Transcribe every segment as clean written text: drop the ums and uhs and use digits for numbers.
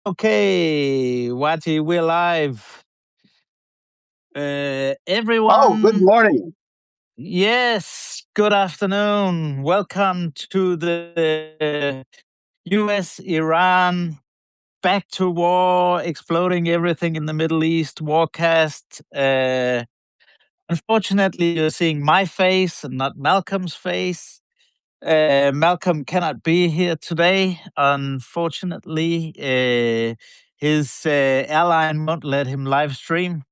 Okay, Wati, we're live. Oh, good Everyone, morning. yes, good afternoon. Welcome to the US Iran back to war, exploding everything in the Middle East warcast. Unfortunately, you're seeing my face and not Malcolm's face. Malcolm cannot be here today. Unfortunately, his airline won't let him live stream.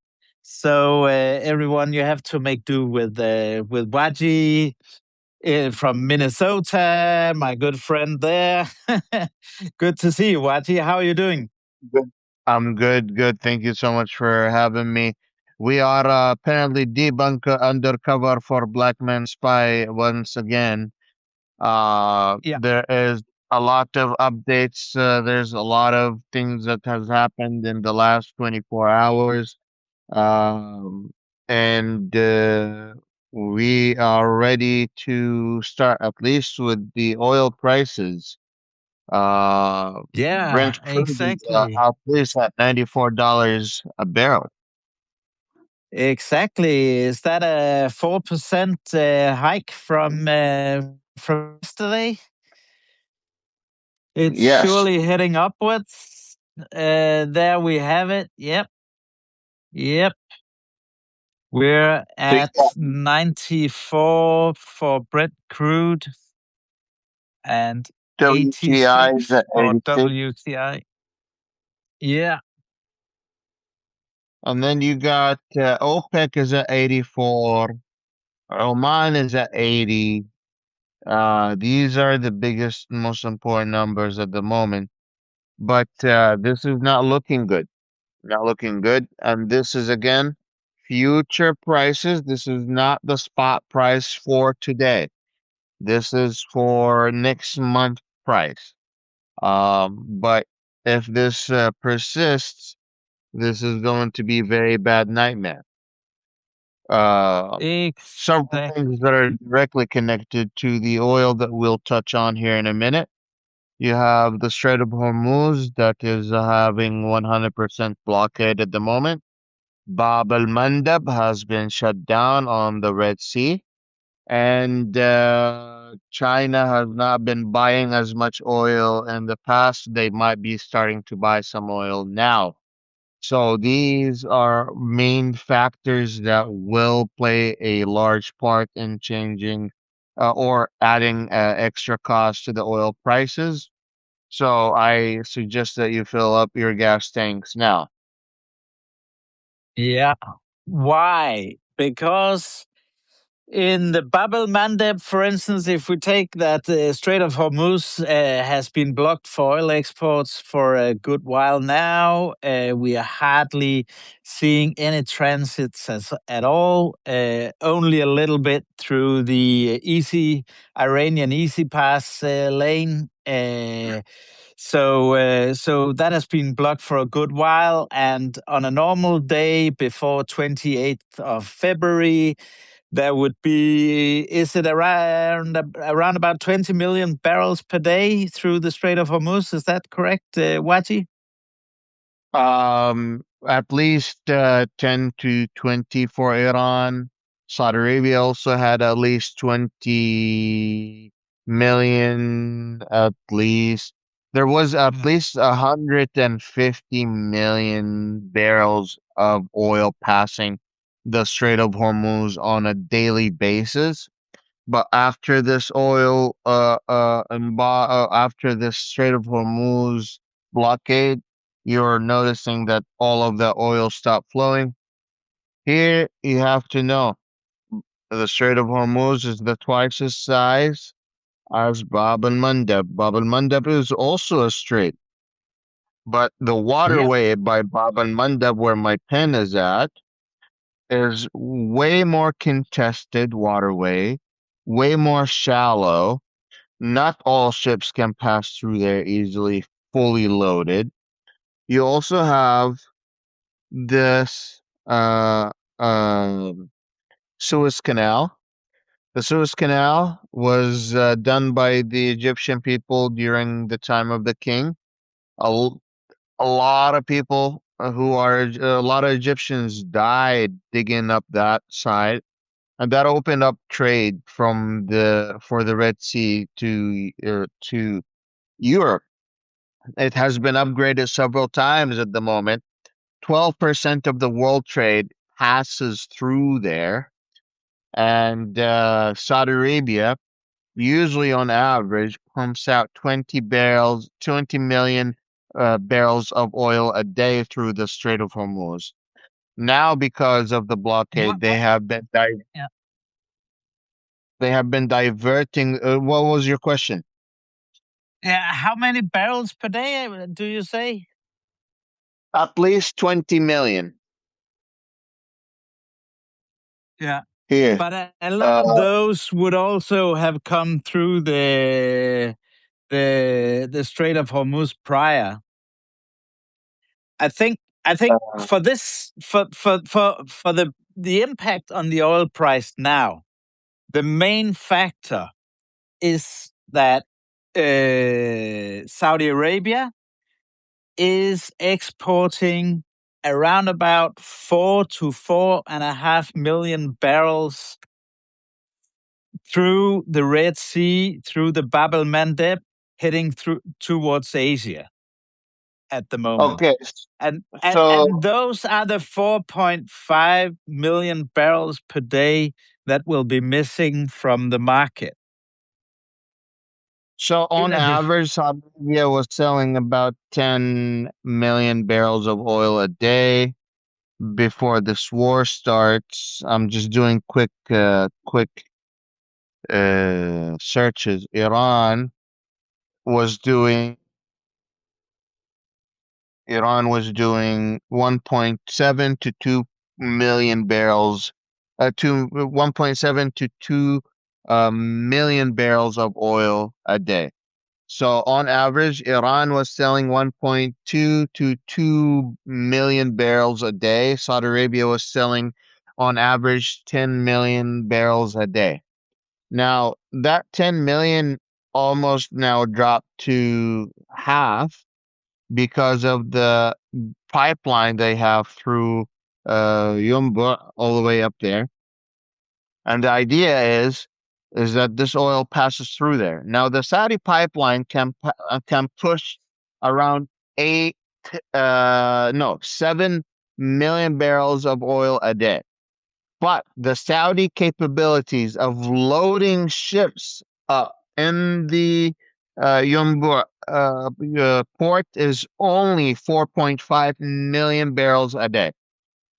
So everyone, you have to make do with Waji from Minnesota, my good friend there. Good to see you, Waji. How are you doing? Good. I'm good, good. Thank you so much for having me. We are apparently debunker undercover for Black Man Spy once again. Yeah, There is a lot of updates. There's a lot of things that has happened in the last 24 hours. Um, and we are ready to start at least with the oil prices. yeah, Brent crude is exactly. at least at $94 a barrel. Exactly. Is that a 4% hike from yesterday? It's Yes. surely heading upwards. There we have it. Yep. Yep. We're So you at got 94 for Brent crude and WTI is 86 at for 86. WTI. Yeah. And then you got OPEC is at 84. Oman is at 80. These are the biggest, most important numbers at the moment. But this is not looking good. Not looking good. And this is again future prices. This is not the spot price for today. This is for next month price. But if this persists, this is going to be a very bad nightmare. Uh, Several things that Exactly. are directly connected to the oil that we'll touch on here in a minute. You have the Strait of Hormuz that is having 100% blockade at the moment. Bab al Mandab has been shut down on the Red Sea. And China has not been buying as much oil in the past. They might be starting to buy some oil now. So these are main factors that will play a large part in changing or adding extra cost to the oil prices. So I suggest that you fill up your gas tanks now. Yeah. Why? Because in the Bab el Mandeb, for instance, if we take that Strait of Hormuz has been blocked for oil exports for a good while now, we are hardly seeing any transits at all. Only a little bit through the easy Iranian Easy Pass lane. So that has been blocked for a good while, and on a normal day before 28th of February, there would be, is it around about 20 million barrels per day through the Strait of Hormuz? Is that correct, Wati? At least 10 to 20 for Iran. Saudi Arabia also had at least 20 million, at least. There was at Yeah. least 150 million barrels of oil passing the Strait of Hormuz on a daily basis. But after this after this Strait of Hormuz blockade, you're noticing that all of the oil stopped flowing. Here, you have to know the Strait of Hormuz is the twice as size as Bab al Mandeb. Bab al Mandeb is also a strait, but the Yep. waterway by Bab al Mandeb, where my pen is at, is way more contested waterway, way more shallow. Not all ships can pass through there easily, fully loaded. You also have this um Suez Canal. The Suez Canal was done by the Egyptian people during the time of the king. a lot of people who are a lot of Egyptians died digging up that side, and that opened up trade from the for the Red Sea to Europe. It has been upgraded several times at the moment. 12% of the world trade passes through there, and Saudi Arabia usually on average pumps out 20 million barrels of oil a day through the Strait of Hormuz. Now, because of the blockade, What? Yeah. they have been diverting. What was your question? Yeah. How many barrels per day do you say? At least 20 million Yeah. here. But a lot of Uh, those would also have come through the Strait of Hormuz prior. I think for this for the impact on the oil price now, the main factor is that Saudi Arabia is exporting around about 4 to 4.5 million barrels through the Red Sea, through the Bab el Mandeb, heading through towards Asia at the moment. okay, And so those are the 4.5 million barrels per day that will be missing from the market. In on addition, average, Saudi Arabia was selling about 10 million barrels of oil a day before this war starts. I'm just doing quick searches. Was doing Iran was doing 1.7 to 2 million barrels, to 1.7 to 2 million barrels of oil a day. So on average, Iran was selling 1.2 to 2 million barrels a day. Saudi Arabia was selling on average 10 million barrels a day. Now, that 10 million almost now dropped to half because of the pipeline they have through Yumbu all the way up there. And the idea is that this oil passes through there. Now, the Saudi pipeline can push around eight, no, 7 million barrels of oil a day. But the Saudi capabilities of loading ships in the Yumbu port is only 4.5 million barrels a day.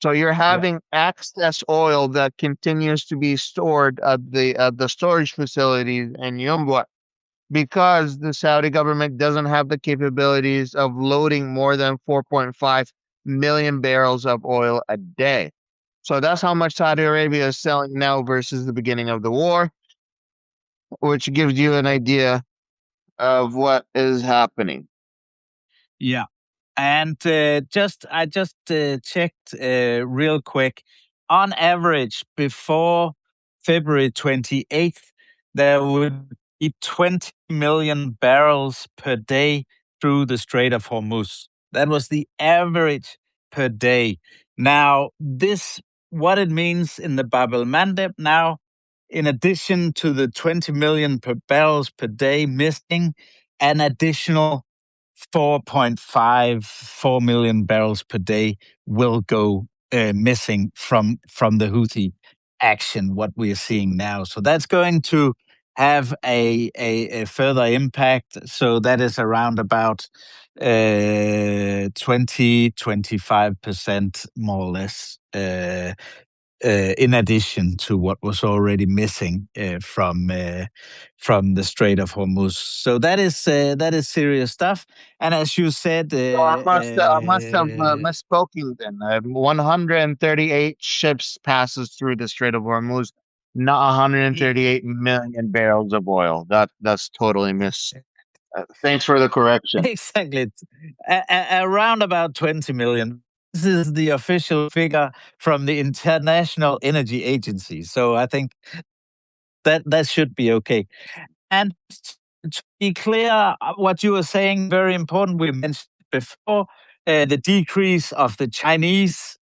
So you're yeah, having excess oil that continues to be stored at the storage facilities in Yumbu because the Saudi government doesn't have the capabilities of loading more than 4.5 million barrels of oil a day. So that's how much Saudi Arabia is selling now versus the beginning of the war, which gives you an idea of what is happening. yeah. And I just checked real quick. On average, before February 28th, there would be 20 million barrels per day through the Strait of Hormuz. That was the average per day. Now, this what it means in the Bab el Mandeb now, in addition to the 20 million per barrels per day missing, an additional 4.54 million barrels per day will go missing from the Houthi action, what we are seeing now. So that's going to have a further impact. So that is around about 20-25% more or less. In addition to what was already missing from the Strait of Hormuz, so that is serious stuff. And as you said, So I must have misspoken then. 138 ships passes through the Strait of Hormuz, not 138 million barrels of oil. That's totally miss. Thanks for the correction. exactly, around about 20 million. This is the official figure from the International Energy Agency. So I think that should be okay. And to be clear, what you were saying, very important, we mentioned before, the decrease of the Chinese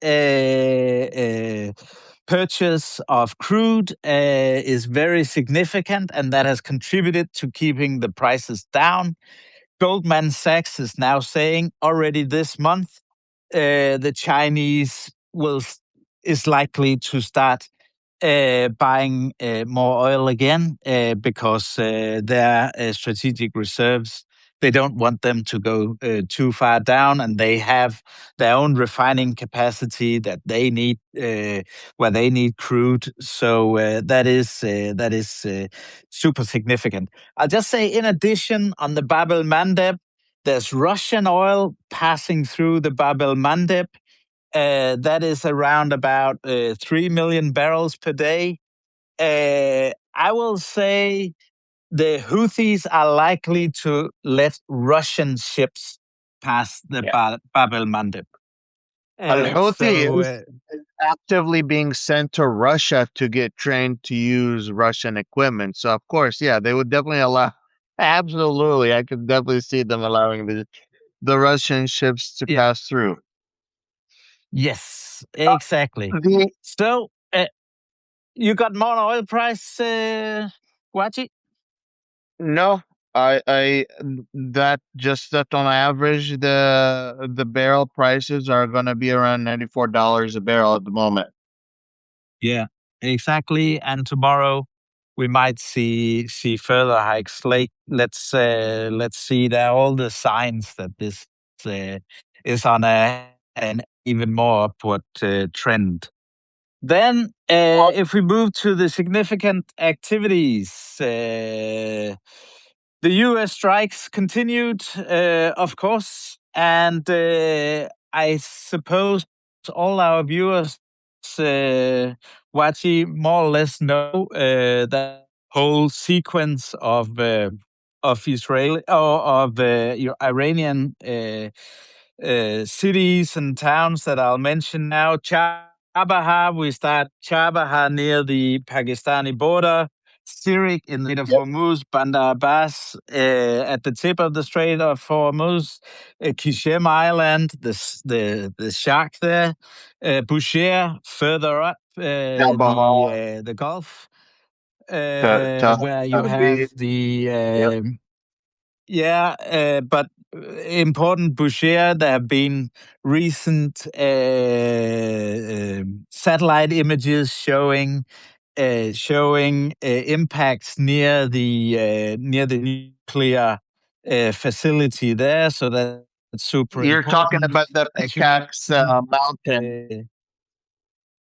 purchase of crude is very significant, and that has contributed to keeping the prices down. Goldman Sachs is now saying already this month the Chinese is likely to start buying more oil again because their strategic reserves, they don't want them to go too far down, and they have their own refining capacity that they need where they need crude. So that is super significant. I'll just say, in addition, on the Bab el Mandeb, there's Russian oil passing through the Bab el Mandeb. That is around about 3 million barrels per day. I will say the Houthis are likely to let Russian ships pass the Yeah. Bab el Mandeb. Al-Houthi So, is actively being sent to Russia to get trained to use Russian equipment. So of course, yeah, they would definitely allow. Absolutely, I could definitely see them allowing the Russian ships to yeah, pass through. yes, Uh, exactly. the So, you got more oil price, Guachi? No, that just that on average the barrel prices are gonna be around $94 a barrel at the moment. Yeah, exactly. And tomorrow we might see further hikes. Let's see. There are all the signs that this uh, is on an even more upward trend. Then, if we move to the significant activities, the U.S. strikes continued, of course, and I suppose all our viewers, Wachi, more or less know that whole sequence of Israeli or of Iranian cities and towns that I'll mention now. Chabahar, we start Chabahar near the Pakistani border. Sirik in the Strait of Yep. Hormuz, Bandar Abbas at the tip of the Strait of Hormuz, Kishem Island, the shark there, Bushehr further up Chabahar, the Gulf, where you have Tabriz. the Yep. yeah, but important Bushehr, there have been recent satellite images showing impacts near the nuclear facility there. So that's super You're talking important. about the As you Pickaxe mentioned, Mountain.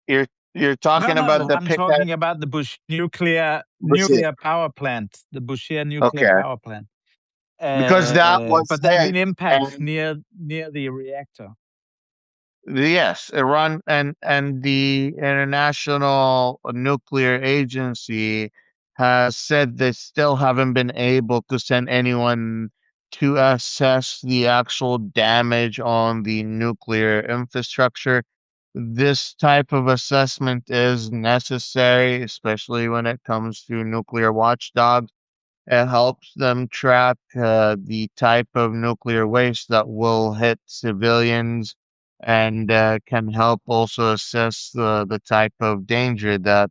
You're you're no, talking about no, the I'm Pickaxe. talking about the Bush Bushir. nuclear power plant, the Bushehr nuclear Okay, power plant. because that was But there have hit, been impacts and near the reactor. yes, Iran and the International Nuclear Agency has said they still haven't been able to send anyone to assess the actual damage on the nuclear infrastructure. This type of assessment is necessary, especially when it comes to nuclear watchdogs. It helps them track the type of nuclear waste that will hit civilians and can help also assess the type of danger that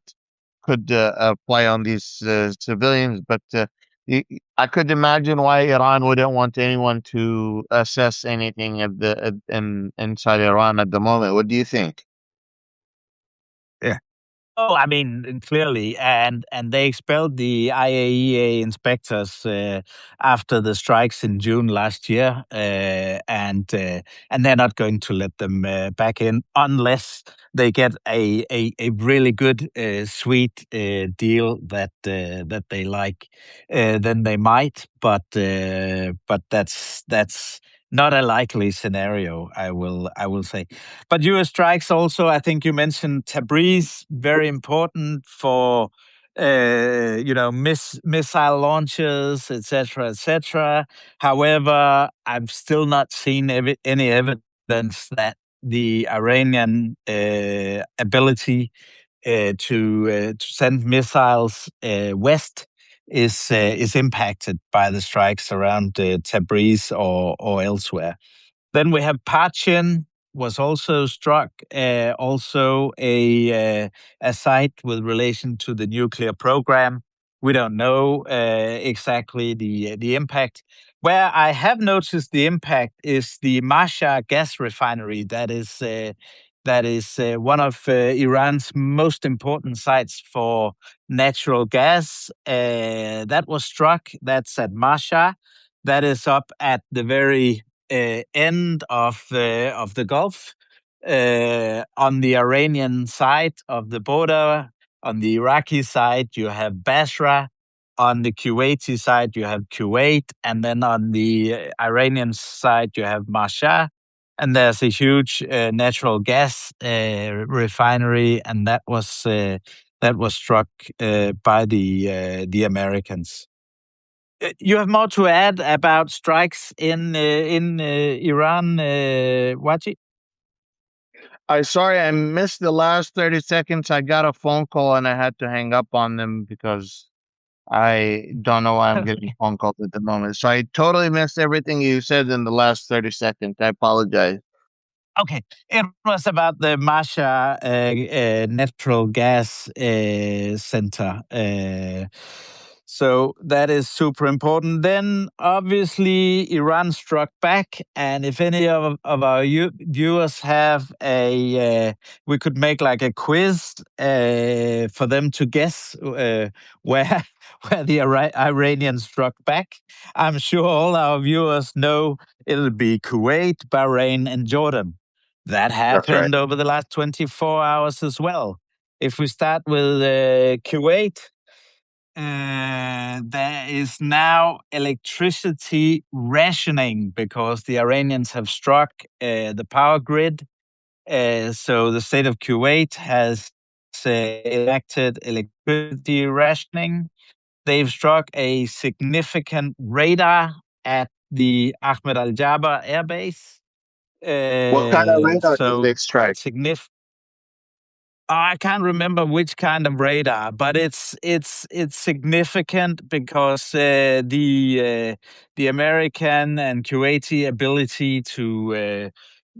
could apply on these civilians. But I could imagine why Iran wouldn't want anyone to assess anything inside Iran at the moment. What do you think? Yeah. Oh, I mean, clearly, and they expelled the IAEA inspectors after the strikes in June last year, and they're not going to let them back in unless they get a really good, sweet deal that they like. Then they might, but that's not a likely scenario. I will say. But U.S. strikes also, I think you mentioned Tabriz, very important for missile launches, etc., etc. However, I've still not seen any evidence that the Iranian ability to send missiles west is impacted by the strikes around Tabriz or elsewhere. Then we have Pachin was also struck, also a site with relation to the nuclear program. We don't know exactly the impact. Where I have noticed the impact is the Masha gas refinery. That is one of Iran's most important sites for natural gas. That was struck. That's at Masha. That is up at the very end of the Gulf, on the Iranian side of the border. On the Iraqi side, you have Basra. On the Kuwaiti side, you have Kuwait, and then on the Iranian side, you have Marshah. And there's a huge natural gas refinery, and that was struck by the Americans. You have more to add about strikes in Iran, Waji? I sorry I missed the last 30 seconds. I got a phone call and I had to hang up on them because I don't know why I'm getting phone calls at the moment. So I totally missed everything you said in the last 30 seconds. I apologize. Okay, it was about the Masha natural gas center. So that is super important. Then, obviously, Iran struck back, and if any of our viewers have we could make like a quiz for them to guess where where the Iranians struck back. I'm sure all our viewers know it'll be Kuwait, Bahrain, and Jordan. That That's right. happened over the last 24 hours as well. If we start with Kuwait, there is now electricity rationing because the Iranians have struck the power grid. So the state of Kuwait has enacted electricity rationing. They've struck a significant radar at the Ahmed Al Jaber Air Base. What kind of radar did So they strike? significant. I can't remember which kind of radar, but it's significant because the American and Kuwaiti ability to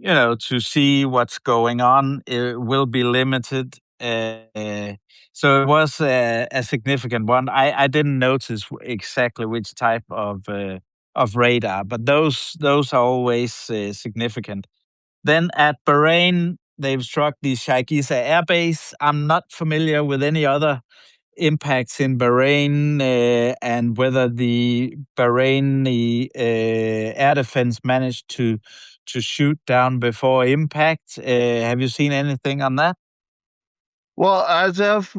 to see what's going on will be limited. So it was a significant one. I didn't notice exactly which type of radar, but those are always significant. Then at Bahrain, they've struck the Sheikh Issa Air Base. I'm not familiar with any other impacts in Bahrain and whether the Bahraini air defense managed to shoot down before impact. Have you seen anything on that? Well, as of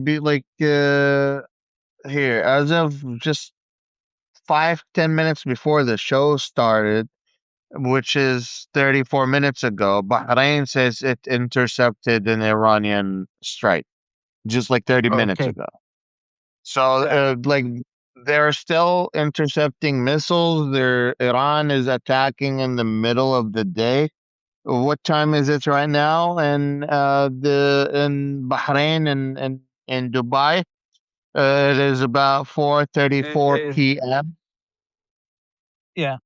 be like here, as of just 5-10 minutes before the show started, which is 34 minutes ago, Bahrain says it intercepted an Iranian strike just like 30 minutes Okay. ago. So, Yeah. like, they're still intercepting missiles. Iran is attacking in the middle of the day. What time is it right now? And the in Bahrain and Dubai, it is about 4:34 Uh, p.m. yeah.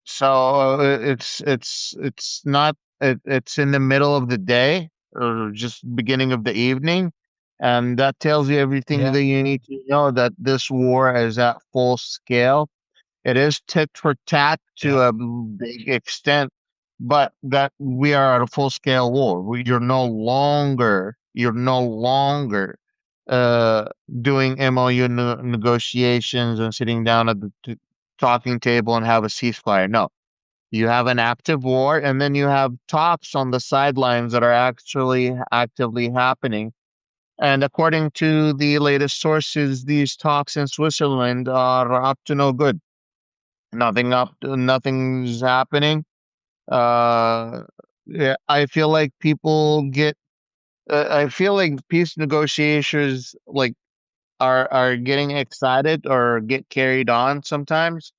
So it's not it's in the middle of the day or just beginning of the evening, and that tells you everything Yeah. that you need to know that this war is at full scale. It is tit for tat to Yeah. a big extent, but that we are at a full scale war. You're no longer uh, doing MOU negotiations and sitting down at the talking table and have a ceasefire. No, you have an active war, and then you have talks on the sidelines that are actually actively happening. And according to the latest sources, these talks in Switzerland are up to no good. Nothing's happening. Uh, yeah, I feel like people get. I feel like peace negotiations like are getting excited or get carried on sometimes.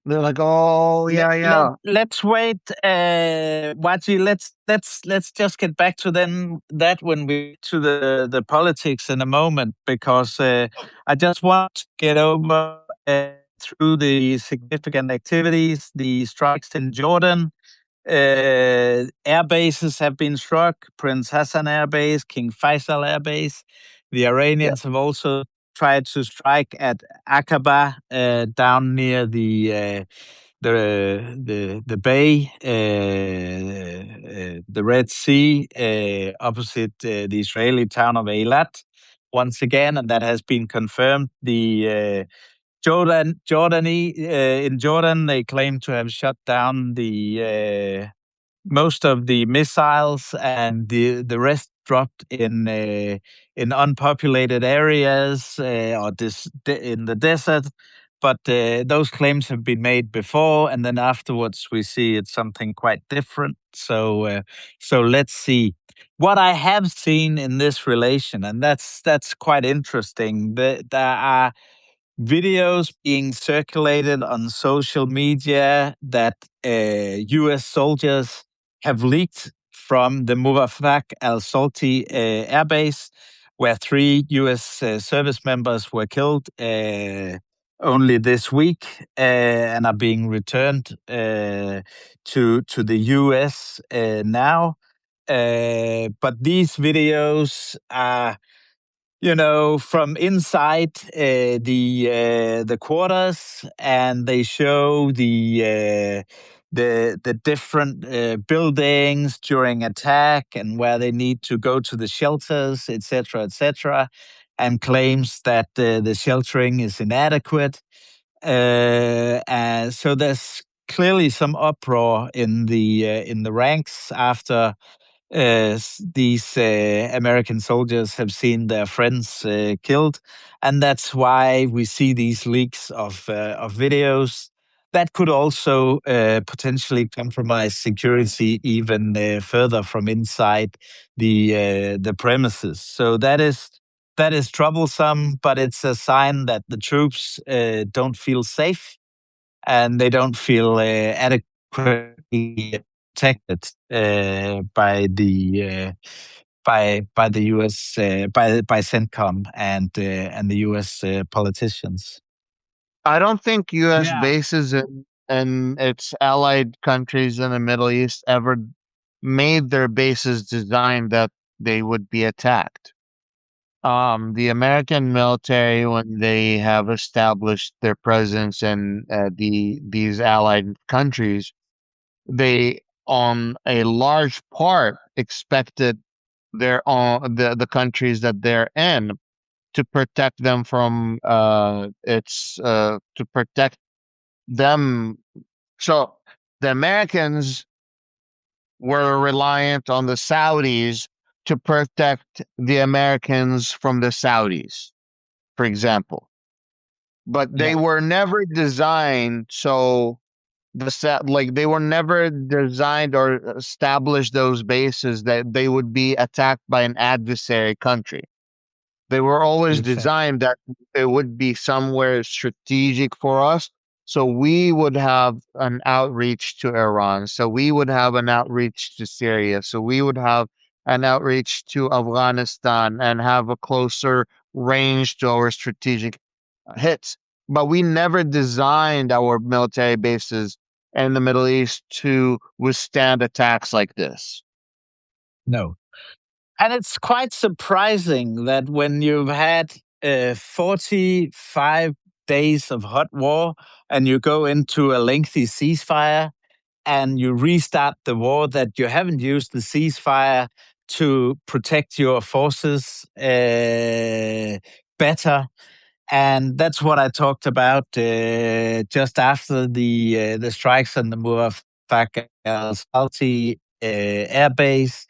They're like, "Oh yeah, yeah." Let's wait, Waji. Let's just get back to then that when we to the politics in a moment because I just want to get over through the significant activities, the strikes in Jordan. Air bases have been struck, Prince Hassan Air Base, King Faisal Air Base. The Yeah. Iranians have also tried to strike at Aqaba, down near the bay, the Red Sea, opposite the Israeli town of Eilat. Once again, and that has been confirmed. The in Jordan, they claim to have shut down the most of the missiles, and the rest dropped in unpopulated areas, or in the desert. But those claims have been made before, and then afterwards we see it's something quite different. So let's see. What I have seen in this relation, and that's quite interesting. There are videos being circulated on social media that U.S. soldiers have leaked from the Muwafaq al-Salti air base, where three U.S. Service members were killed only this week, and are being returned to the U.S. Now. But these videos are, from inside the quarters, and they show the different buildings during attack, and where they need to go to the shelters, etc., etc., and claims that the sheltering is inadequate. And so there's clearly some uproar in the ranks after these American soldiers have seen their friends killed, and that's why we see these leaks of videos that could also potentially compromise security even further from inside the premises. So that is troublesome, but it's a sign that the troops don't feel safe, and they don't feel adequately protected by the U.S. By CENTCOM and the U.S. politicians. I don't think U.S. Yeah. bases and its allied countries in the Middle East ever made their bases designed that they would be attacked. The American military, when they have established their presence in these allied countries, they, on a large part, expected their own the countries that they're in to protect them from its to protect them. So the Americans were reliant on the Saudis to protect the Americans from the Saudis, for example. But they Yeah. were never designed so like they were never designed or established those bases that they would be attacked by an adversary country. They were always Exactly. designed that it would be somewhere strategic for us. So we would have an outreach to Iran. So we would have an outreach to Syria. So we would have an outreach to Afghanistan and have a closer range to our strategic hits. But we never designed our military bases in the Middle East to withstand attacks like this. No. And it's quite surprising that when you've had 45 days of hot war, and you go into a lengthy ceasefire, and you restart the war, that you haven't used the ceasefire to protect your forces better. And that's what I talked about just after the strikes on the Muwafaq al-Salti air base,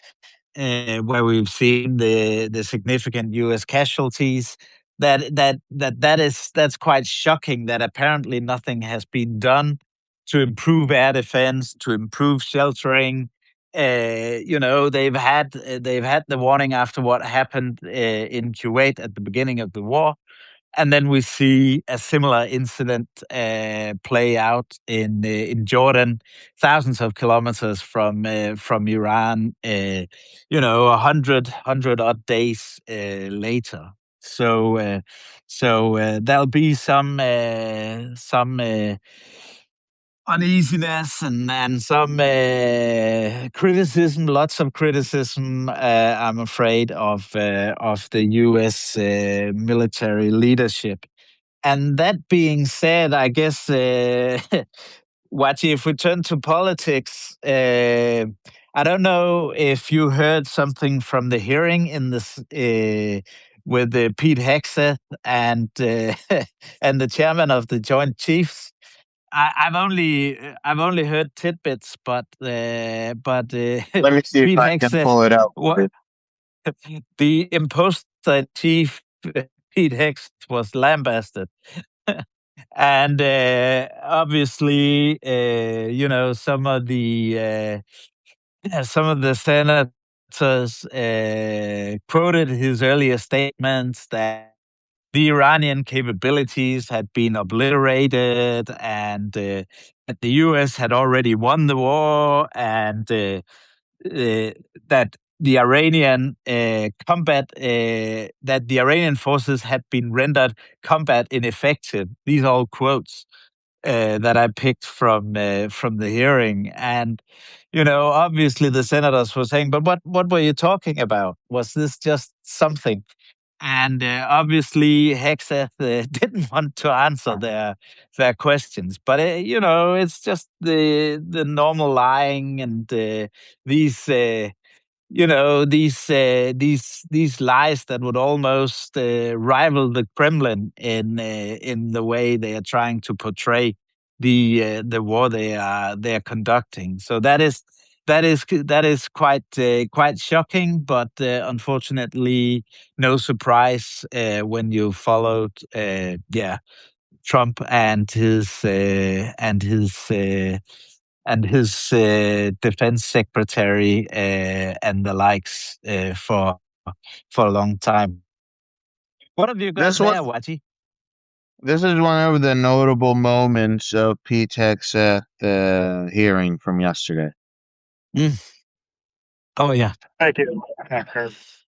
where we've seen the significant U.S. casualties. That's quite shocking. That apparently nothing has been done to improve air defense, to improve sheltering. They've had the warning after what happened in Kuwait at the beginning of the war, and then we see a similar incident play out in Jordan, thousands of kilometers from Iran. 100 odd days later. So there'll be some uneasiness and some criticism, lots of criticism. I'm afraid of the U.S. Military leadership. And that being said, I guess, Wachi, if we turn to politics, I don't know if you heard something from the hearing in this with Pete Hegseth and and the chairman of the Joint Chiefs. I've only heard tidbits, but Let me see if Pete I can Hegseth, pull it out for what you. the imposter chief Pete Hegseth was lambasted. And obviously, some of the senators quoted his earlier statements that the Iranian capabilities had been obliterated, and that the U.S. had already won the war, and uh, that the Iranian that the Iranian forces had been rendered combat ineffective. These are all quotes that I picked from the hearing, and obviously the senators were saying, "But what were you talking about? Was this just something?" And obviously, Hegseth didn't want to answer their questions, but it's just the normal lying and these these lies that would almost rival the Kremlin in the way they are trying to portray the war they are conducting. So that is quite shocking, but unfortunately no surprise when you followed Trump and his defense secretary and the likes for a long time. What have you got This was there, Wachi? this is one of the notable moments of Pete Hegseth hearing from yesterday. Mm. Oh yeah. Thank you, Hacker.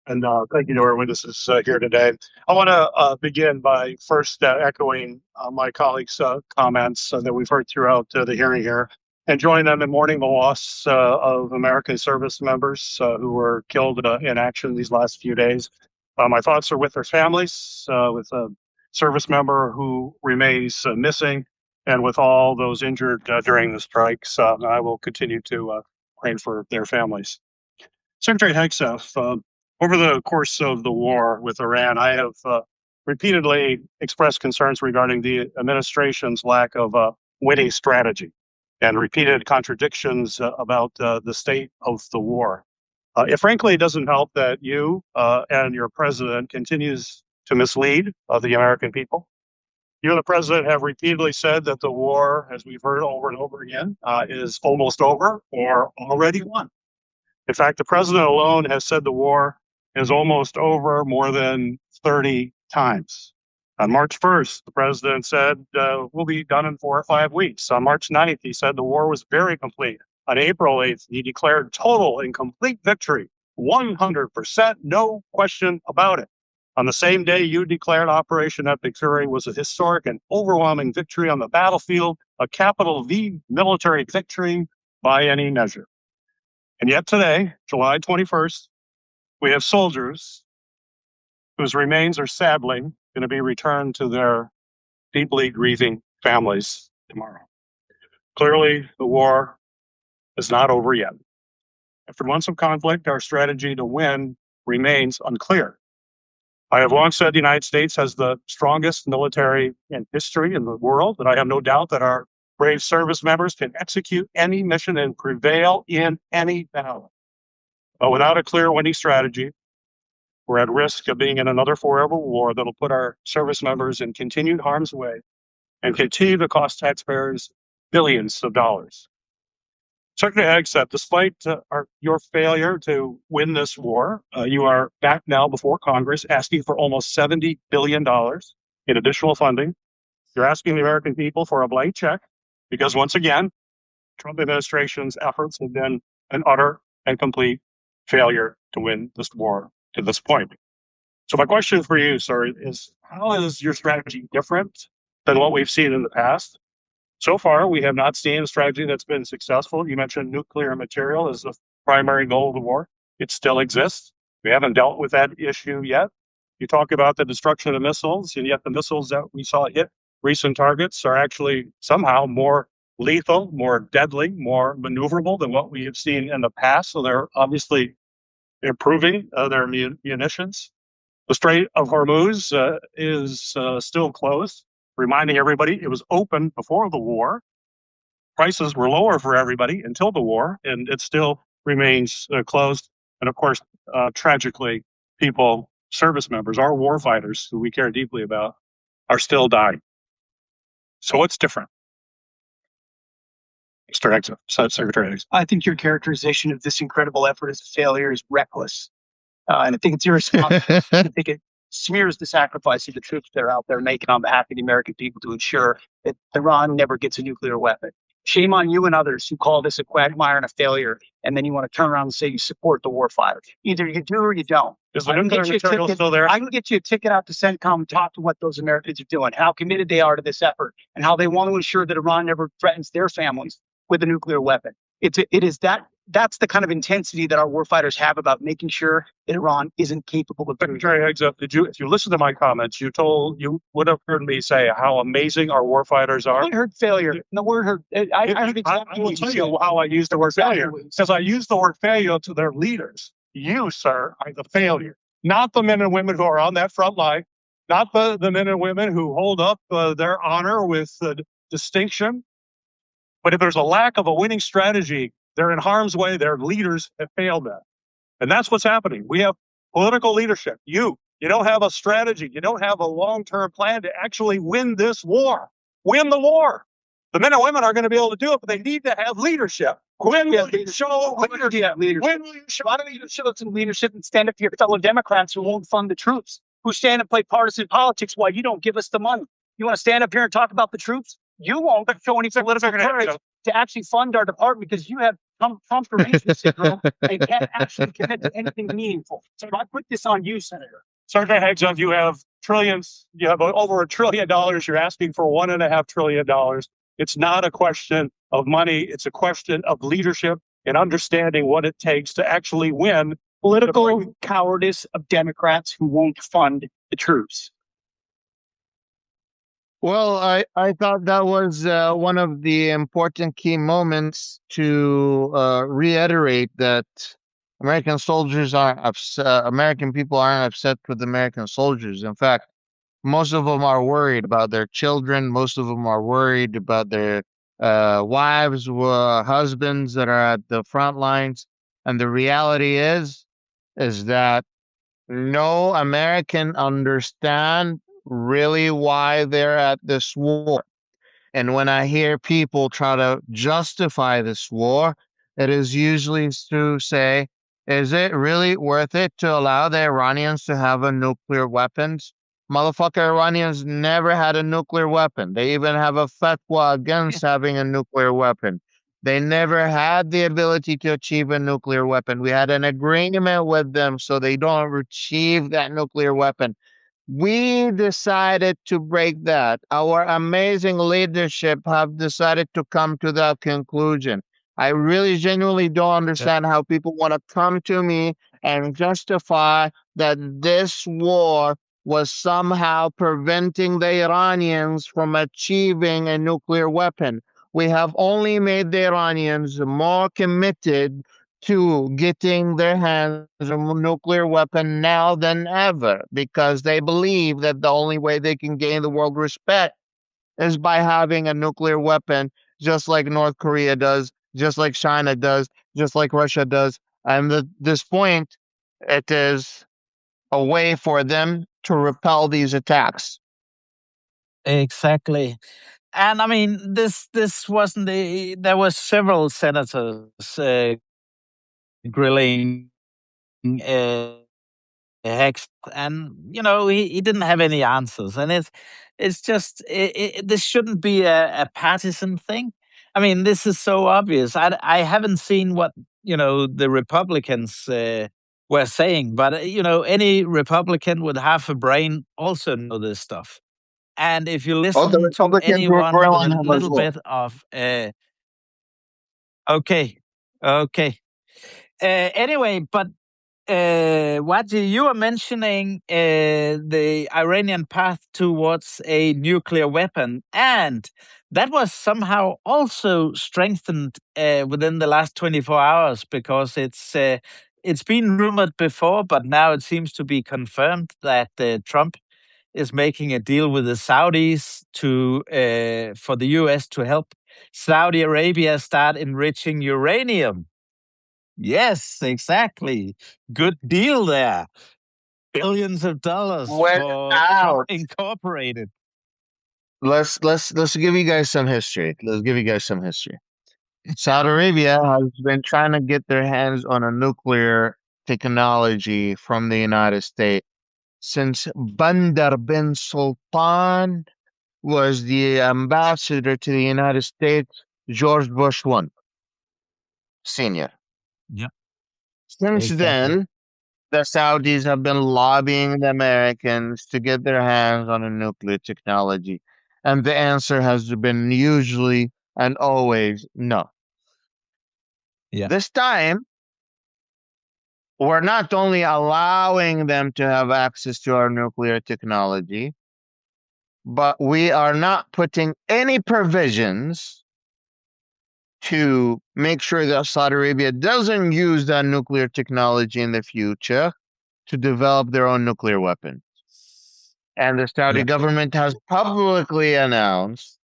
And thank you to our witnesses here today. I want to begin by first echoing my colleagues' comments that we've heard throughout the hearing here and join them in mourning the loss of American service members who were killed in action these last few days. My thoughts are with their families, with a service member who remains missing, and with all those injured during the strikes. I will continue to pray for their families. Secretary Hegseth, over the course of the war with Iran, I have repeatedly expressed concerns regarding the administration's lack of winning strategy and repeated contradictions about the state of the war. Frankly, it doesn't help that you and your president continues to mislead the American people. You and the president have repeatedly said that the war, as we've heard over and over again, is almost over or already won. In fact, the president alone has said the war is almost over more than 30 times. On March 1st, the president said, we'll be done in 4 or 5 weeks. On March 9th, he said the war was very complete. On April 8th, he declared total and complete victory, 100%, no question about it. On the same day, you declared Operation Epic Fury was a historic and overwhelming victory on the battlefield, a capital V military victory by any measure. And yet today, July 21st, we have soldiers whose remains are sadly going to be returned to their deeply grieving families tomorrow. Clearly, the war is not over yet. After months of conflict, our strategy to win remains unclear. I have long said the United States has the strongest military in history in the world, and I have no doubt that our brave service members can execute any mission and prevail in any battle. But without a clear winning strategy, we're at risk of being in another forever war that'll put our service members in continued harm's way and continue to cost taxpayers billions of dollars. Secretary Hegseth, despite your failure to win this war, you are back now before Congress asking for almost $70 billion in additional funding. You're asking the American people for a blank check because, once again, Trump administration's efforts have been an utter and complete failure to win this war to this point. So my question for you, sir, is how is your strategy different than what we've seen in the past? So far, we have not seen a strategy that's been successful. You mentioned nuclear material as the primary goal of the war. It still exists. We haven't dealt with that issue yet. You talk about the destruction of missiles, and yet the missiles that we saw hit recent targets are actually somehow more lethal, more deadly, more maneuverable than what we have seen in the past. So they're obviously improving their munitions. The Strait of Hormuz is still closed, reminding everybody it was open before the war. Prices were lower for everybody until the war, and it still remains closed. And of course, tragically, people, service members, our war fighters who we care deeply about, are still dying. So what's different? Mr. Exo, Secretary Exo. I think your characterization of this incredible effort as a failure is reckless. And I think it's irresponsible. I think it smears the sacrifice of the troops that are out there making on behalf of the American people to ensure that Iran never gets a nuclear weapon. Shame on you and others who call this a quagmire and a failure, and then you want to turn around and say you support the warfighter. Either you do or you don't. Is the nuclear material still there? I can get you a ticket out to CENTCOM and talk to what those Americans are doing, how committed they are to this effort, and how they want to ensure that Iran never threatens their families with a nuclear weapon. That's the kind of intensity that our warfighters have about making sure that Iran isn't capable of. Secretary Exo, if you listen to my comments, you would have heard me say how amazing our warfighters are. I heard failure. The word heard. I will tell you how I use the word failure, because I use the word failure to their leaders. You, sir, are the failure, not the men and women who are on that front line, not the men and women who hold up their honor with distinction. But if there's a lack of a winning strategy, they're in harm's way. Their leaders have failed them. And that's what's happening. We have political leadership. You don't have a strategy. You don't have a long-term plan to actually win this war. Win the war. The men and women are going to be able to do it, but they need to have leadership. When will you show leadership? When will you show? Why don't you show some leadership and stand up to your fellow Democrats who won't fund the troops, who stand and play partisan politics while you don't give us the money? You want to stand up here and talk about the troops? You won't show any political courage to actually fund our department because you have confirmation syndrome and can't actually commit to anything meaningful. So I put this on you, Senator. Sergeant Hagzov, you have trillions. You have over $1 trillion. You're asking for $1.5 trillion. It's not a question of money. It's a question of leadership and understanding what it takes to actually win. Political cowardice of Democrats who won't fund the troops. Well, I thought that was one of the important key moments to reiterate that American soldiers aren't upset. American people aren't upset with American soldiers. In fact, most of them are worried about their children. Most of them are worried about their wives, husbands that are at the front lines. And the reality is that no American understand really why they're at this war. And when I hear people try to justify this war, it is usually to say, is it really worth it to allow the Iranians to have a nuclear weapons? Motherfucker, Iranians never had a nuclear weapon. They even have a fatwa against having a nuclear weapon. They never had the ability to achieve a nuclear weapon. We had an agreement with them so they don't achieve that nuclear weapon. We decided to break that. Our amazing leadership have decided to come to that conclusion. I really genuinely don't understand how people want to come to me and justify that this war was somehow preventing the Iranians from achieving a nuclear weapon. We have only made the Iranians more committed to getting their hands on a nuclear weapon now than ever because they believe that the only way they can gain the world respect is by having a nuclear weapon, just like North Korea does, just like China does, just like Russia does. And at this point, it is a way for them to repel these attacks. Exactly. And I mean, this wasn't there were several senators grilling Hex, and he didn't have any answers, and it's just this shouldn't be a partisan thing. I mean, this is so obvious. I haven't seen what the Republicans were saying. But any Republican with half a brain also know this stuff. And if you Oh, the listen to Republicans were anyone with grilling a him as little well. bit of okay, okay. Anyway, but Wadi, you were mentioning the Iranian path towards a nuclear weapon, and that was somehow also strengthened within the last 24 hours because it's been rumored before, but now it seems to be confirmed that Trump is making a deal with the Saudis to for the U.S. to help Saudi Arabia start enriching uranium. Yes, exactly. Good deal there. Billions of dollars Went for Trump out. Incorporated. Let's give you guys some history. Let's give you guys some history. Saudi Arabia has been trying to get their hands on a nuclear technology from the United States since Bandar bin Sultan was the ambassador to the United States, George Bush one, senior. Yeah, Since exactly. then, the Saudis have been lobbying the Americans to get their hands on a nuclear technology. And the answer has been usually and always no. Yeah. This time, we're not only allowing them to have access to our nuclear technology, but we are not putting any provisions to make sure that Saudi Arabia doesn't use that nuclear technology in the future to develop their own nuclear weapon. And the Saudi Yeah. government has publicly announced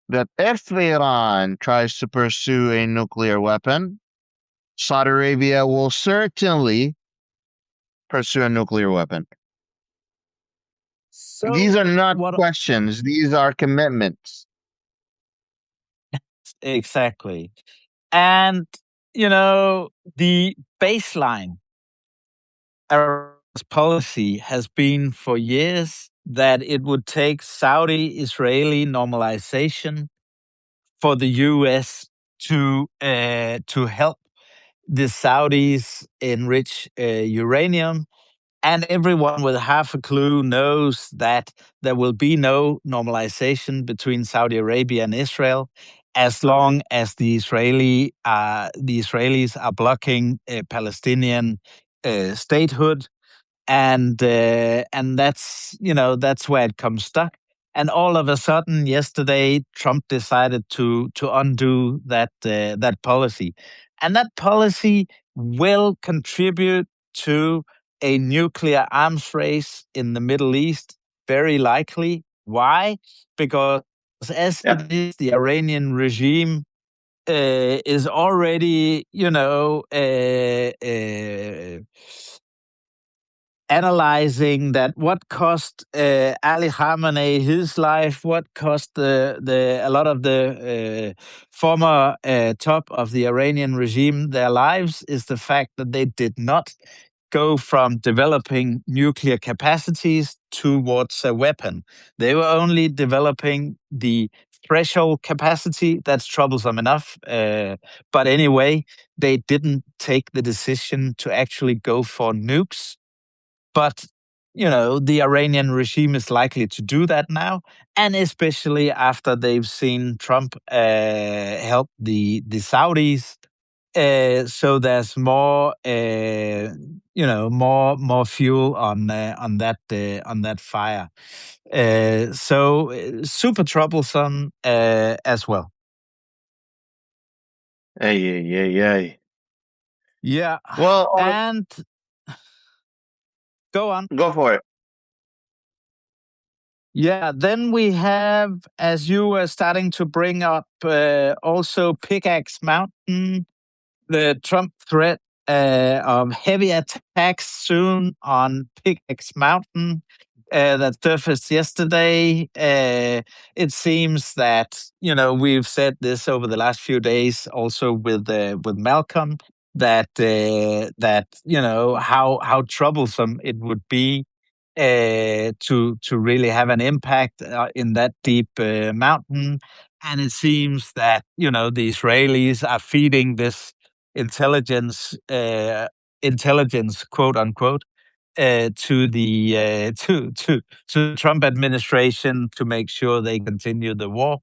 that if Iran tries to pursue a nuclear weapon, Saudi Arabia will certainly pursue a nuclear weapon. These are So not what questions, these are commitments. exactly? And the baseline Iran's policy has been for years that it would take Saudi-Israeli normalization for the U.S. to help the Saudis enrich uranium. And everyone with half a clue knows that there will be no normalization between Saudi Arabia and Israel as long as the Israelis are blocking Palestinian statehood, and that's where it comes stuck. And all of a sudden, yesterday, Trump decided to undo that policy, and that policy will contribute to a nuclear arms race in the Middle East, very likely. Why? Because as Yeah. it is, the Iranian regime is already, analyzing that what cost Ali Khamenei his life, what cost the a lot of the former top of the Iranian regime their lives is the fact that they did not go from developing nuclear capacities towards a weapon. They were only developing the threshold capacity. That's troublesome enough. But anyway, they didn't take the decision to actually go for nukes. But the Iranian regime is likely to do that now, and especially after they've seen Trump help the Saudis. So there's more, more fuel on that fire. So super troublesome as well. Ay, ay, ay, ay. Yeah, Well, and go on. go for it. Yeah, then we have, as you were starting to bring up, also Pickaxe Mountain, the Trump threat of heavy attacks soon on Pickaxe Mountain that surfaced yesterday. It seems that we've said this over the last few days, also with Malcolm, that how troublesome it would be to really have an impact in that deep mountain. And it seems that the Israelis are feeding this intelligence intelligence, quote unquote, to the to the Trump administration to make sure they continue the war.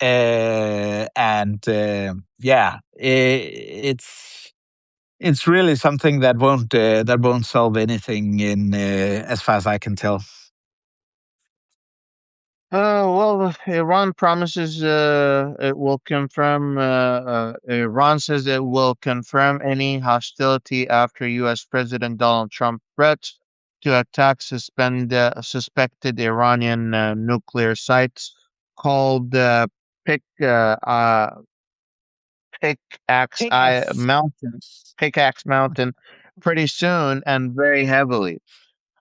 And yeah, it's really something that won't solve anything in as far as I can tell. Well, Iran promises it will confirm. Iran says it will confirm any hostility after U.S. President Donald Trump threats to attack suspected Iranian nuclear sites called Pick Pickaxe Yes. Mountain, Pickaxe Mountain, pretty soon and very heavily.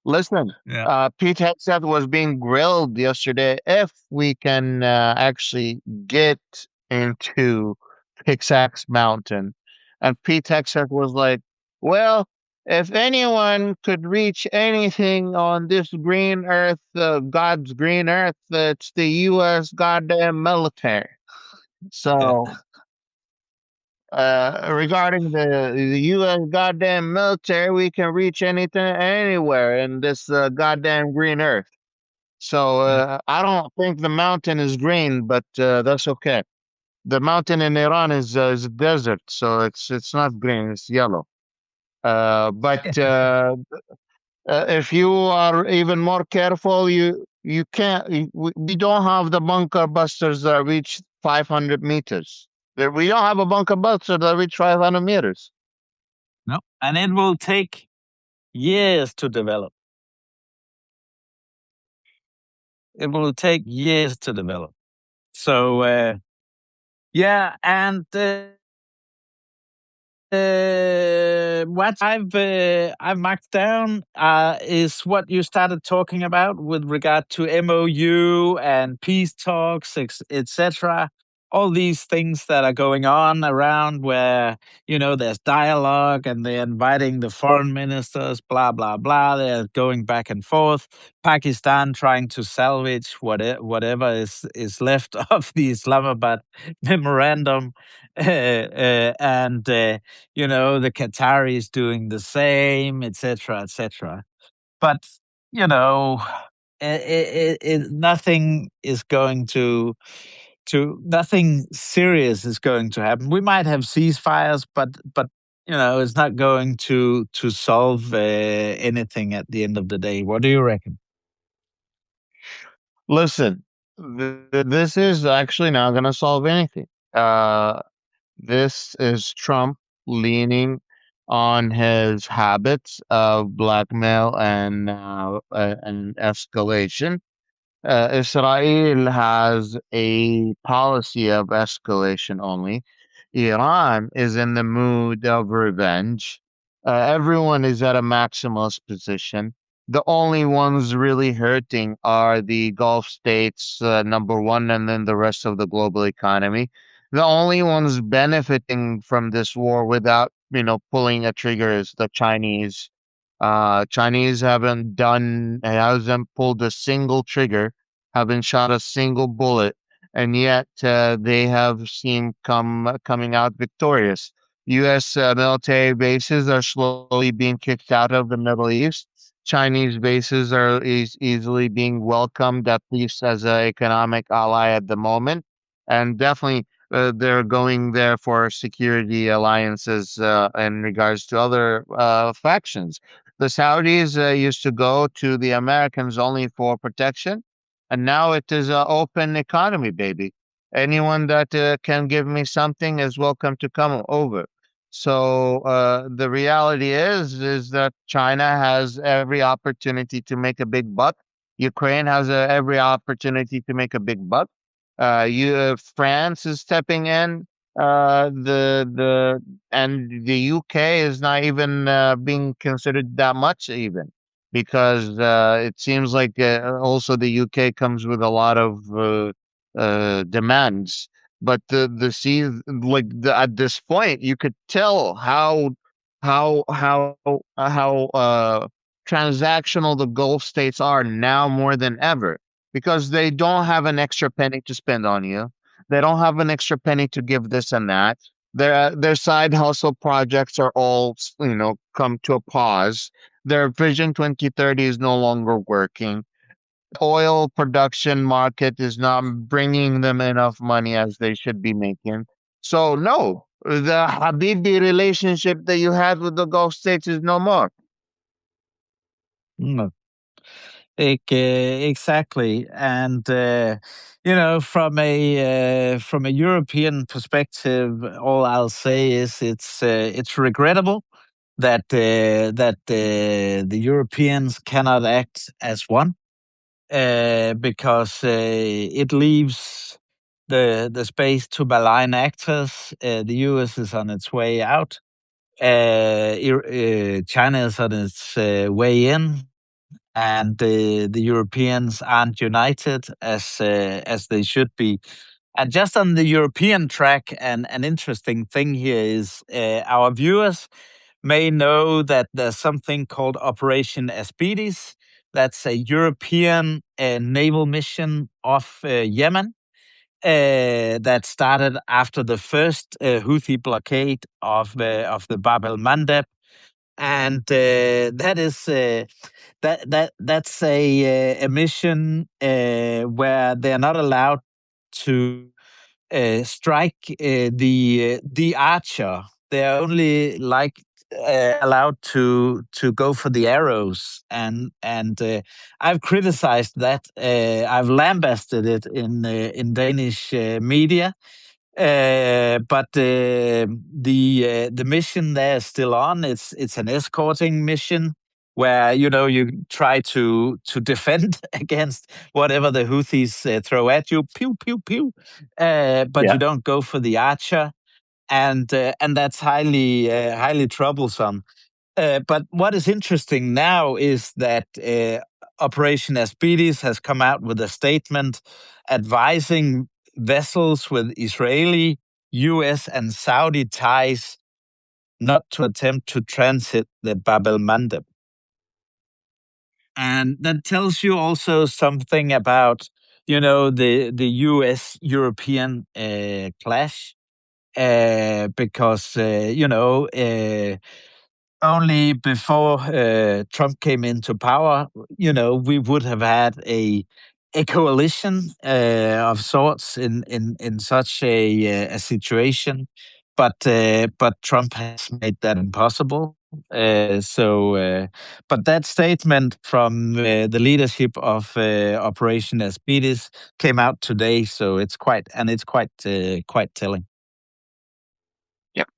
Listen, Yeah. Pete Hegseth was being grilled yesterday if we can actually get into Pickaxe Mountain. And Pete Hegseth was like, well, if anyone could reach anything on this green earth, God's green earth, it's the U.S. goddamn military. Yeah. So, regarding the U.S. goddamn military, we can reach anything, anywhere in this goddamn green earth. So Yeah. I don't think the mountain is green, but that's okay. The mountain in Iran is a desert, so it's not green; it's yellow. But if you are even more careful, you can't. We don't have the bunker busters that reach 500 meters. We don't have a bunker buster that reach 500 meters. No, and it will take years to develop. It will take years to develop. So yeah, and what I've marked down is what you started talking about with regard to MOU and peace talks, etc. All these things that are going on around where there's dialogue and they're inviting the foreign ministers, blah blah blah. They're going back and forth. Pakistan trying to salvage whatever is left of the Islamabad memorandum, and the Qataris doing the same, etc., etc. But nothing is going to nothing serious is going to happen. We might have ceasefires, but it's not going to solve anything at the end of the day. What do you reckon? Listen, this is actually not going to solve anything. Uh, This is Trump leaning on his habits of blackmail and escalation. Israel has a policy of escalation only. Iran is in the mood of revenge. Everyone is at a maximalist position. The only ones really hurting are the Gulf states, number one, and then the rest of the global economy. The only ones benefiting from this war without, pulling a trigger is the Chinese. Chinese hasn't pulled a single trigger, haven't shot a single bullet, and yet they have seemed coming out victorious. U.S. Military bases are slowly being kicked out of the Middle East. Chinese bases are easily being welcomed, at least as an economic ally at the moment, and definitely they're going there for security alliances in regards to other factions. The Saudis used to go to the Americans only for protection, and now it is an open economy, baby. Anyone that can give me something is welcome to come over. So the reality is that China has every opportunity to make a big buck. Ukraine has every opportunity to make a big buck. France is stepping in. The and the UK is not even being considered that much even because it seems like also the UK comes with a lot of demands. But at this point, you could tell how transactional the Gulf states are now more than ever because they don't have an extra penny to spend on you. They don't have an extra penny to give this and that. Their side hustle projects are all, come to a pause. Their Vision 2030 is no longer working. Oil production market is not bringing them enough money as they should be making. So no, the Habibi relationship that you had with the Gulf states is no more. Mm. Exactly, and from a European perspective, all I'll say is it's regrettable that the Europeans cannot act as one, because it leaves the space to malign actors. The US is on its way out. China is on its way in, and the Europeans aren't united as they should be. And just on the European track, an interesting thing here is our viewers may know that there's something called Operation Aspides. That's a European naval mission off Yemen that started after the first Houthi blockade of the Bab el Mandeb, and that's a mission where they're not allowed to strike the archer. They're only allowed to go for the arrows, and I've criticized that. I've lambasted it in Danish media. But the mission there is still on. It's an escorting mission where you try to defend against whatever the Houthis throw at you, pew pew pew, but Yeah. you don't go for the archer, and that's highly troublesome. But what is interesting now is that Operation Aspides has come out with a statement advising vessels with Israeli, US, and Saudi ties not to attempt to transit the Bab el Mandeb. And that tells you also something about, the US European clash, because, only before Trump came into power, we would have had a coalition of sorts in such a situation, but Trump has made that impossible. But that statement from the leadership of Operation Aspides came out today, so it's quite telling. Yep.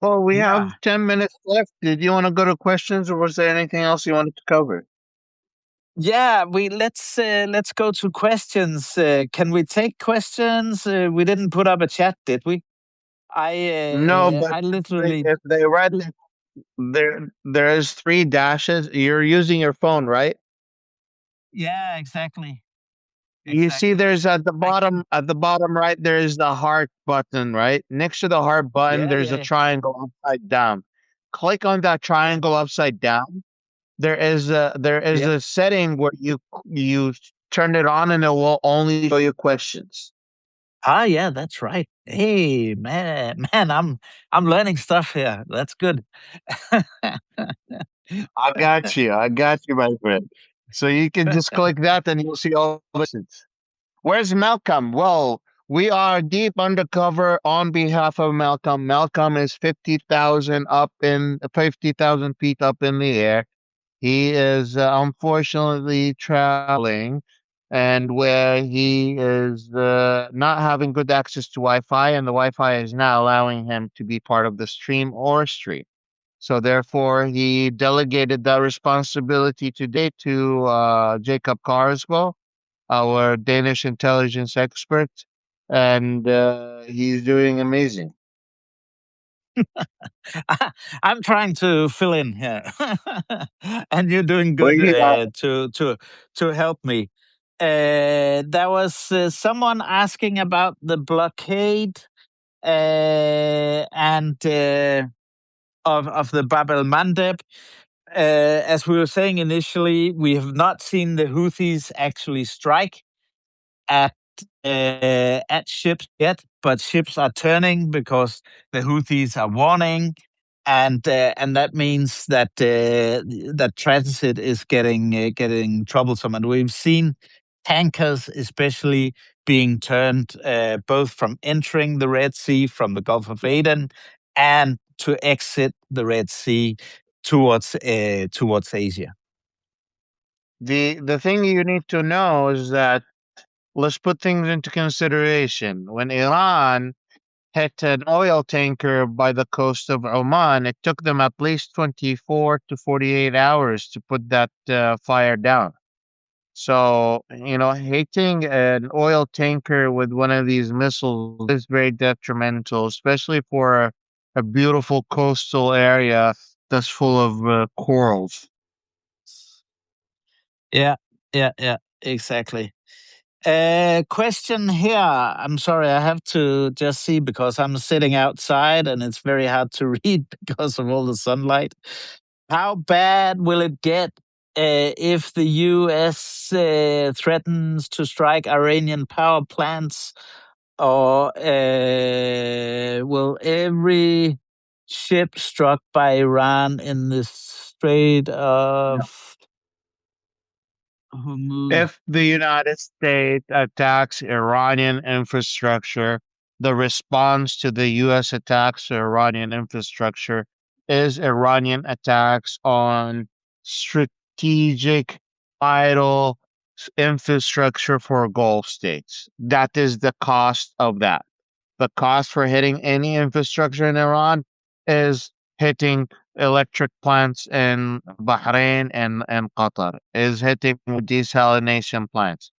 Well, we have Yeah. 10 minutes left. Did you want to go to questions, or was there anything else you wanted to cover? Yeah, let's go to questions. Can we take questions? We didn't put up a chat, did we? No, I but literally. if they read it, there is three dashes. You're using your phone, right? Yeah, exactly, You see, exactly. there's I at the bottom right, there is the heart button, right? Next to the heart button, Yeah, there's a yeah, triangle upside down. Click on that triangle upside down. There is yeah. a setting where you turn it on and it will only show you questions. Ah, yeah, that's right. Hey, man, I'm learning stuff here. That's good. I got you, my friend. So you can just click that and you'll see all the questions. Where's Malcolm? Well, we are deep undercover on behalf of Malcolm. Malcolm is 50,000 feet up in the air. He is unfortunately traveling, and where he is not having good access to Wi-Fi, and the Wi-Fi is not allowing him to be part of the stream. So therefore, he delegated that responsibility today to Jacob Kaarsbo, our Danish intelligence expert, and he's doing amazing. I'm trying to fill in here, and you're doing Well, good yeah. to help me. There was someone asking about the blockade and of the Bab el Mandeb. As we were saying initially, we have not seen the Houthis actually strike at at ships yet, but ships are turning because the Houthis are warning, and that means that that transit is getting troublesome, and we've seen tankers especially being turned both from entering the Red Sea from the Gulf of Aden and to exit the Red Sea towards Asia. The thing you need to know is that let's put things into consideration. When Iran hit an oil tanker by the coast of Oman, it took them at least 24 to 48 hours to put that fire down. So, hitting an oil tanker with one of these missiles is very detrimental, especially for a beautiful coastal area that's full of corals. Yeah, yeah, exactly. Question here. I'm sorry, I have to just see because I'm sitting outside and it's very hard to read because of all the sunlight. How bad will it get if the US threatens to strike Iranian power plants? Or will every ship struck by Iran in the Strait of Hormuz? If the United States attacks Iranian infrastructure, the response to the US attacks to Iranian infrastructure is Iranian attacks on strategic, vital infrastructure for Gulf states. That is the cost of that. The cost for hitting any infrastructure in Iran is hitting electric plants in Bahrain and Qatar, is hitting desalination plants.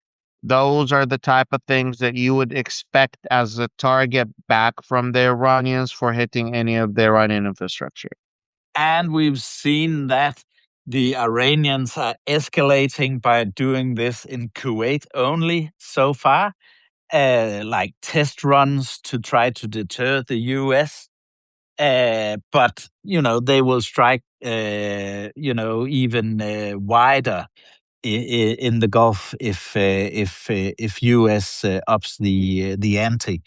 Those are the type of things that you would expect as a target back from the Iranians for hitting any of the Iranian infrastructure. And we've seen that the Iranians are escalating by doing this in Kuwait only so far, like test runs to try to deter the US. But they will strike even wider in the Gulf if US ups the ante.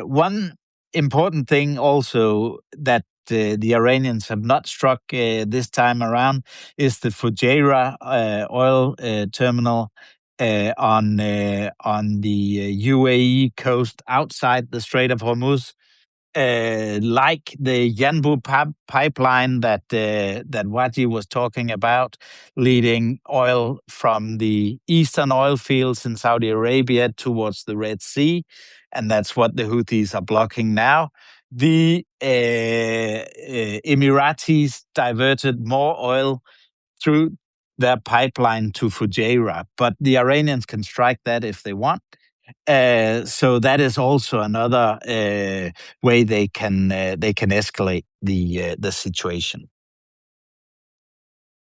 One important thing also that the Iranians have not struck this time around is the Fujairah oil terminal on the UAE coast outside the Strait of Hormuz, like the Yanbu pipeline that Wadi was talking about, leading oil from the eastern oil fields in Saudi Arabia towards the Red Sea, and that's what the Houthis are blocking now. The Emiratis diverted more oil through their pipeline to Fujairah, but the Iranians can strike that if they want. So that is also another way they can escalate the situation.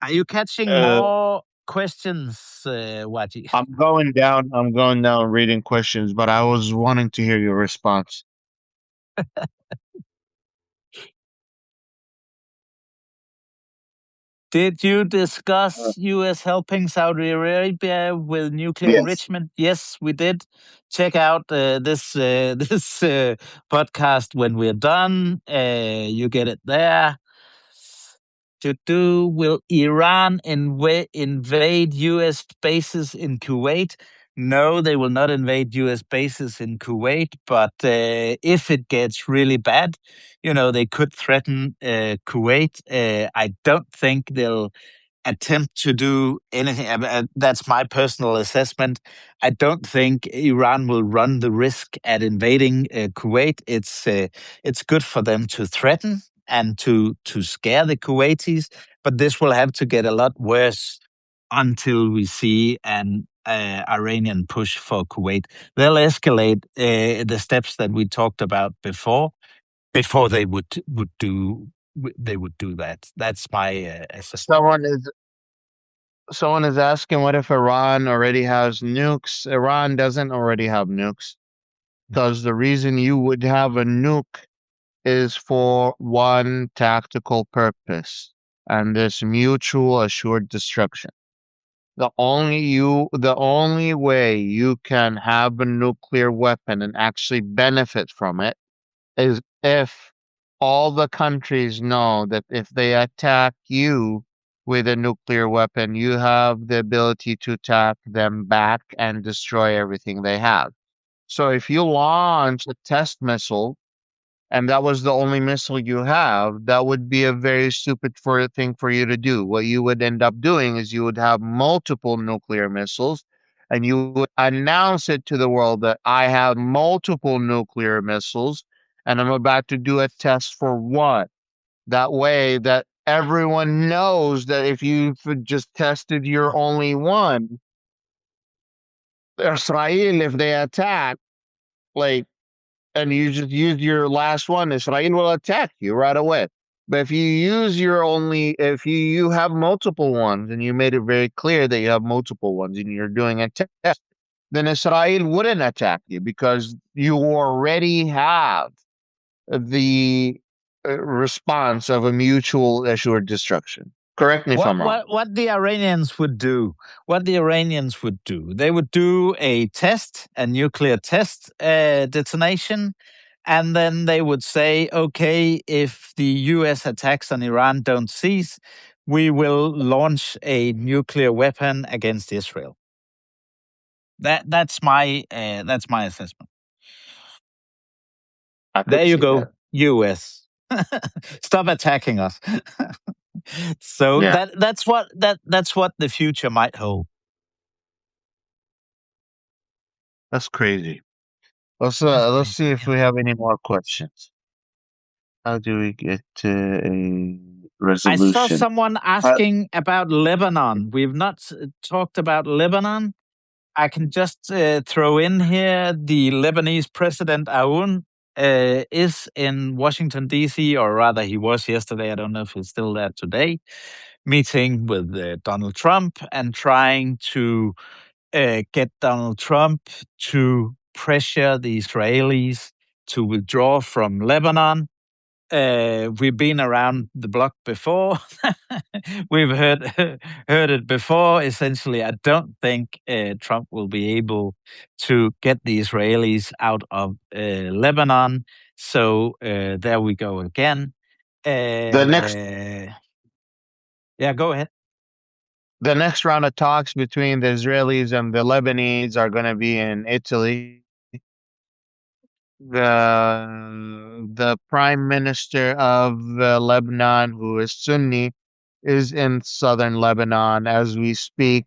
Are you catching Uh, more questions, Wati? I'm going down reading questions, but I was wanting to hear your response. Did you discuss U.S. helping Saudi Arabia with nuclear Yes. enrichment? Yes, we did. Check out this this podcast when we're done. You get it there. Will Iran invade U.S. bases in Kuwait? No, they will not invade U.S. bases in Kuwait. But if it gets really bad, they could threaten Kuwait. I don't think they'll attempt to do anything. That's my personal assessment. I don't think Iran will run the risk at invading Kuwait. It's good for them to threaten and to scare the Kuwaitis, but this will have to get a lot worse until we see an Iranian push for Kuwait. They'll escalate the steps that we talked about before they would do that. That's my assessment. Someone is asking what if Iran already has nukes? Iran doesn't already have nukes because the reason you would have a nuke is for one tactical purpose, and this mutual assured destruction. The only way you can have a nuclear weapon and actually benefit from it is if all the countries know that if they attack you with a nuclear weapon, you have the ability to attack them back and destroy everything they have. So if you launch a test missile and that was the only missile you have, that would be a very stupid thing for you to do. What you would end up doing is you would have multiple nuclear missiles and you would announce it to the world that I have multiple nuclear missiles and I'm about to do a test for one. That way that everyone knows that if you've just tested your only one, Israel, if they attack, like, and you just use your last one, Israel will attack you right away. But if you use your only, if you have multiple ones and you made it very clear that you have multiple ones and you're doing a test, then Israel wouldn't attack you because you already have the response of a mutual assured destruction. Correct me if I'm wrong. What the Iranians would do? What the Iranians would do? They would do a test, a nuclear test detonation, and then they would say, "Okay, if the U.S. attacks on Iran don't cease, we will launch a nuclear weapon against Israel." That's my assessment. I There could you see go, that. U.S. Stop attacking us. So Yeah, that's what the future might hold. that's crazy. That's Let's crazy. see if Yeah. we have any more questions. How do we get to a I saw resolution? someone asking about Lebanon. We've not talked about Lebanon. I can just throw in here the Lebanese president Aoun is in Washington, D.C., or rather, he was yesterday. I don't know if he's still there today, meeting with Donald Trump and trying to get Donald Trump to pressure the Israelis to withdraw from Lebanon. We've been around the block before. We've heard it before. Essentially, I don't think Trump will be able to get the Israelis out of Lebanon. So there we go again. The next Yeah, go ahead. the next round of talks between the Israelis and the Lebanese are going to be in Italy. The prime minister of Lebanon, who is Sunni, is in southern Lebanon as we speak,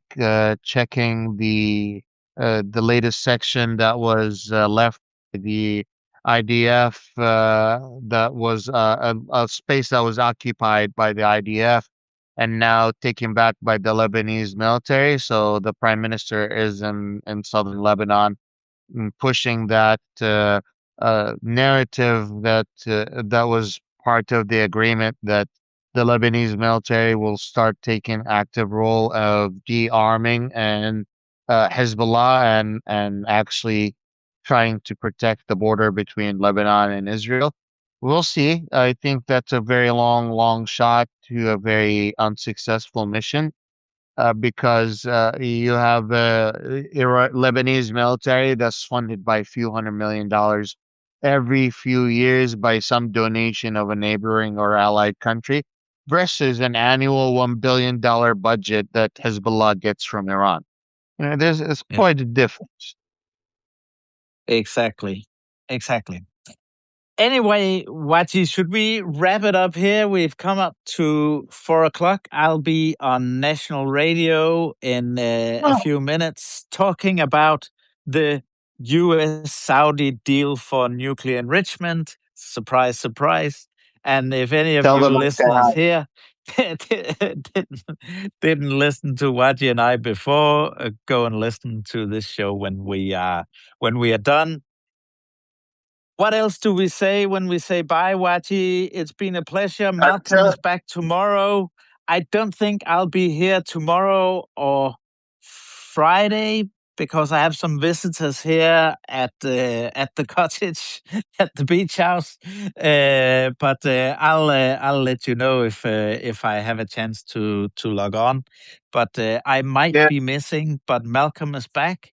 checking the latest section that was left by the IDF. That was a space that was occupied by the IDF and now taken back by the Lebanese military. So the prime minister is in southern Lebanon, pushing that narrative that was part of the agreement that the Lebanese military will start taking active role of de-arming and Hezbollah and actually trying to protect the border between Lebanon and Israel. We'll see. I think that's a very long shot to a very unsuccessful mission because you have Lebanese military that's funded by a few $100 million every few years by some donation of a neighboring or allied country versus an annual $1 billion budget that Hezbollah gets from Iran. You know, it's Yeah, quite a difference. exactly. Exactly. Anyway, Wati, should we wrap it up here? We've come up to 4 o'clock. I'll be on national radio in a few minutes talking about the US Saudi deal for nuclear enrichment. Surprise, surprise. And if any of Tell you them I said listeners hi. here didn't listen to Wati and I before, go and listen to this show when we are done. What else do we say when we say bye, Wati? It's been a pleasure. Malcolm Tell is back tomorrow. I don't think I'll be here tomorrow or Friday, because I have some visitors here at the cottage, at the beach house. But I'll let you know if I have a chance to log on. But I might Yeah. be missing. But Malcolm is back.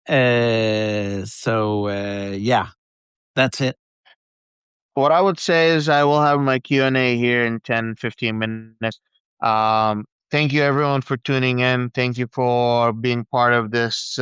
Yeah, that's it. What I would say is I will have my Q&A here in 10, 15 minutes. Thank you everyone for tuning in. Thank you for being part of this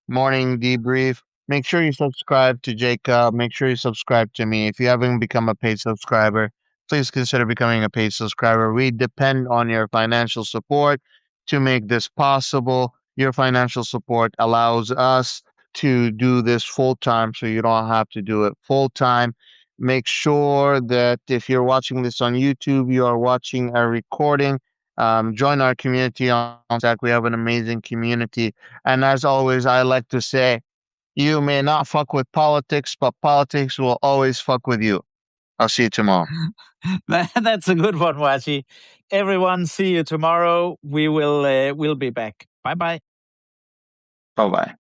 morning debrief. Make sure you subscribe to Jacob. Make sure you subscribe to me. If you haven't become a paid subscriber, please consider becoming a paid subscriber. We depend on your financial support to make this possible. Your financial support allows us to do this full time, so you don't have to do it full time. Make sure that if you're watching this on YouTube, you are watching a recording. Join our community on Stack. We have an amazing community. And as always, I like to say, you may not fuck with politics, but politics will always fuck with you. I'll see you tomorrow. That's a good one, Washi. Everyone, see you tomorrow. We'll be back. Bye bye. Bye bye.